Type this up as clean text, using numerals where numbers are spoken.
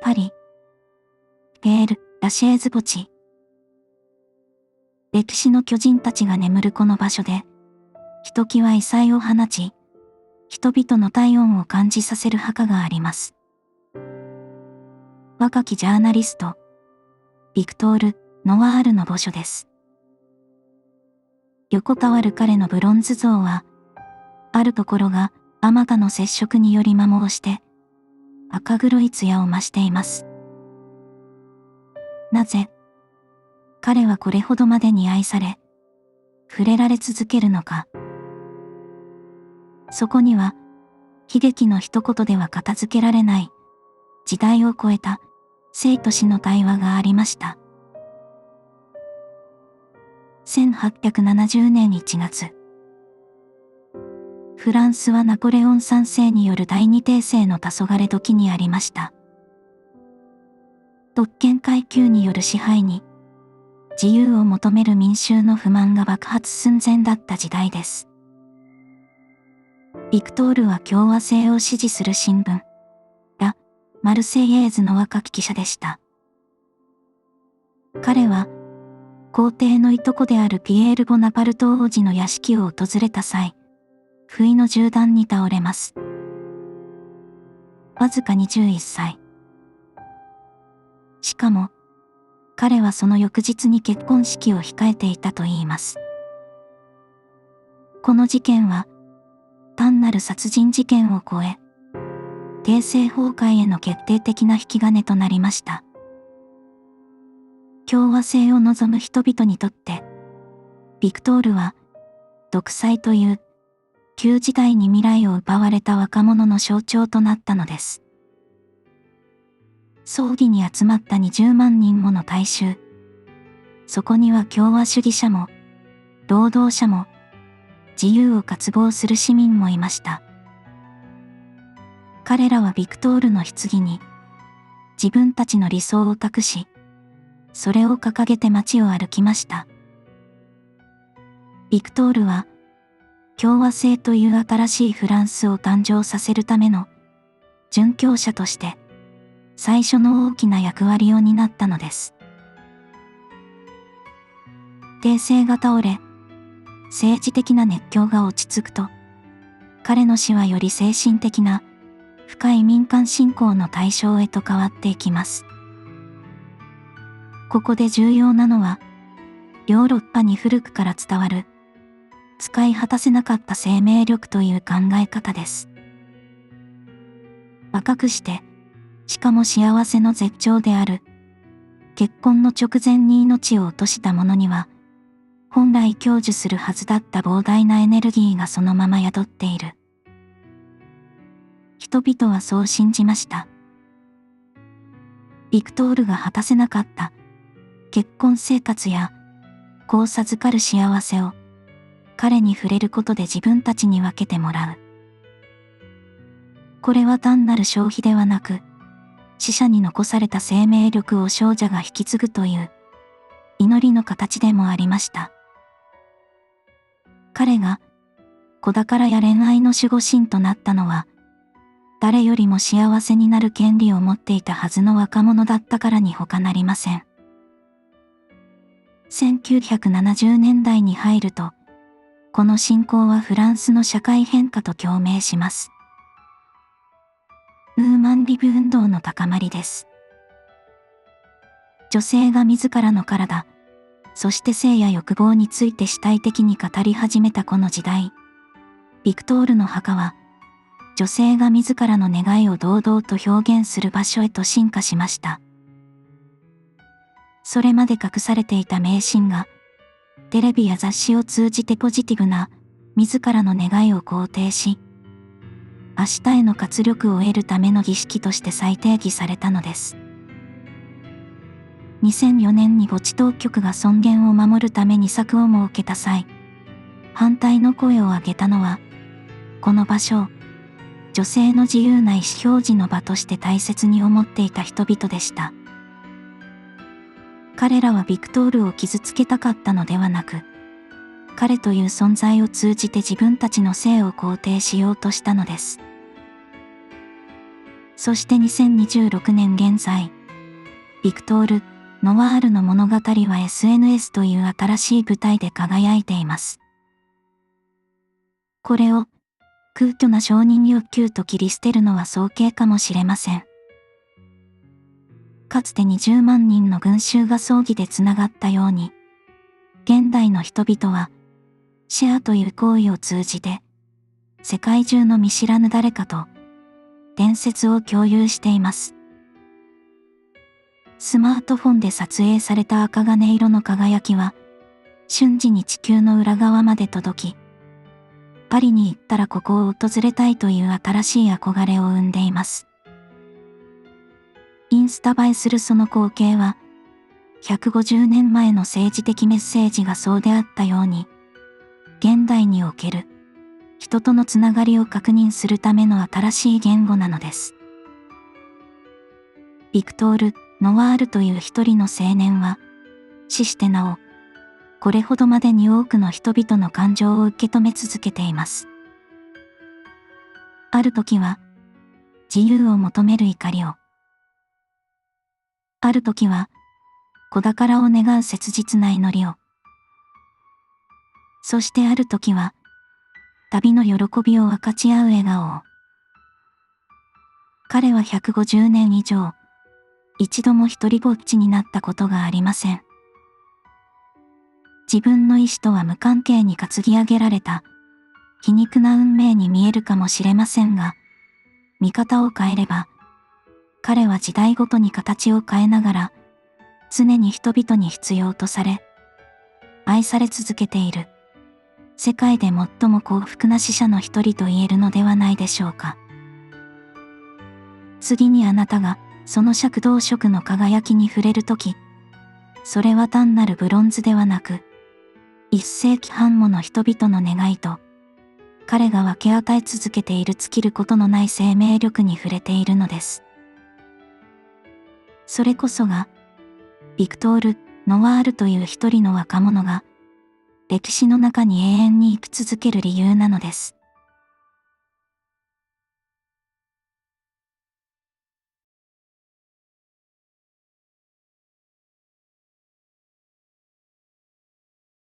パリ、ペール・ラシェーズ墓地。歴史の巨人たちが眠るこの場所で、ひときわ異彩を放ち、人々の体温を感じさせる墓があります。若きジャーナリスト、ビクトール・ノワールの墓所です。横たわる彼のブロンズ像は、あるところがあまたの接触により摩耗して、赤黒い艶を増しています。なぜ、彼はこれほどまでに愛され、触れられ続けるのか。そこには、悲劇の一言では片付けられない、時代を超えた生と死の対話がありました。1870年1月。フランスはナポレオン三世による第二帝政の黄昏時にありました。特権階級による支配に、自由を求める民衆の不満が爆発寸前だった時代です。ビクトールは共和制を支持する新聞、ラ・マルセイエーズの若き記者でした。彼は、皇帝のいとこであるピエール・ボナパルト王子の屋敷を訪れた際、不意の銃弾に倒れます。わずか21歳。しかも、彼はその翌日に結婚式を控えていたといいます。この事件は、単なる殺人事件を超え、帝政崩壊への決定的な引き金となりました。共和制を望む人々にとって、ビクトールは、独裁という、旧時代に未来を奪われた若者の象徴となったのです。葬儀に集まった20万人もの大衆。そこには共和主義者も、労働者も、自由を渇望する市民もいました。彼らはビクトールの棺に、自分たちの理想を託し、それを掲げて街を歩きました。ビクトールは、共和制という新しいフランスを誕生させるための、殉教者として、最初の大きな役割を担ったのです。帝政が倒れ、政治的な熱狂が落ち着くと、彼の死はより精神的な、深い民間信仰の対象へと変わっていきます。ここで重要なのは、ヨーロッパに古くから伝わる、使い果たせなかった生命力という考え方です。若くして、しかも幸せの絶頂である。結婚の直前に命を落とした者には、本来享受するはずだった膨大なエネルギーがそのまま宿っている。人々はそう信じました。ビクトールが果たせなかった結婚生活や子を授かる幸せを彼に触れることで自分たちに分けてもらう。これは単なる消費ではなく、死者に残された生命力を少女が引き継ぐという祈りの形でもありました。彼が子宝や恋愛の守護神となったのは、誰よりも幸せになる権利を持っていたはずの若者だったからに他なりません。1970年代に入ると、この信仰はフランスの社会変化と共鳴します。ウーマンリブ運動の高まりです。女性が自らの体、そして性や欲望について主体的に語り始めたこの時代、ビクトールの墓は、女性が自らの願いを堂々と表現する場所へと進化しました。それまで隠されていた迷信が、テレビや雑誌を通じてポジティブな、自らの願いを肯定し、明日への活力を得るための儀式として再定義されたのです。2004年に墓地当局が尊厳を守るために策を設けた際、反対の声を上げたのは、この場所を女性の自由な意思表示の場として大切に思っていた人々でした。彼らはビクトールを傷つけたかったのではなく、彼という存在を通じて自分たちの性を肯定しようとしたのです。そして2026年現在、ビクトール・ノワールの物語は SNS という新しい舞台で輝いています。これを空虚な承認欲求と切り捨てるのは早計かもしれません。かつて20万人の群衆が葬儀でつながったように、現代の人々はシェアという行為を通じて世界中の見知らぬ誰かと伝説を共有しています。スマートフォンで撮影された赤金色の輝きは瞬時に地球の裏側まで届き、パリに行ったらここを訪れたいという新しい憧れを生んでいます。インスタ映えするその光景は、150年前の政治的メッセージがそうであったように、現代における人とのつながりを確認するための新しい言語なのです。ビクトール・ノワールという一人の青年は、死してなお、これほどまでに多くの人々の感情を受け止め続けています。ある時は、自由を求める怒りを、ある時は、子宝を願う切実な祈りを、そしてある時は、旅の喜びを分かち合う笑顔を。彼は150年以上、一度も一人ぼっちになったことがありません。自分の意志とは無関係に担ぎ上げられた、皮肉な運命に見えるかもしれませんが、見方を変えれば、彼は時代ごとに形を変えながら、常に人々に必要とされ、愛され続けている、世界で最も幸福な死者の一人と言えるのではないでしょうか。次にあなたが、その赤銅色の輝きに触れるとき、それは単なるブロンズではなく、1世紀半もの人々の願いと、彼が分け与え続けている尽きることのない生命力に触れているのです。それこそが、ビクトール・ノワールという一人の若者が、歴史の中に永遠に生き続ける理由なのです。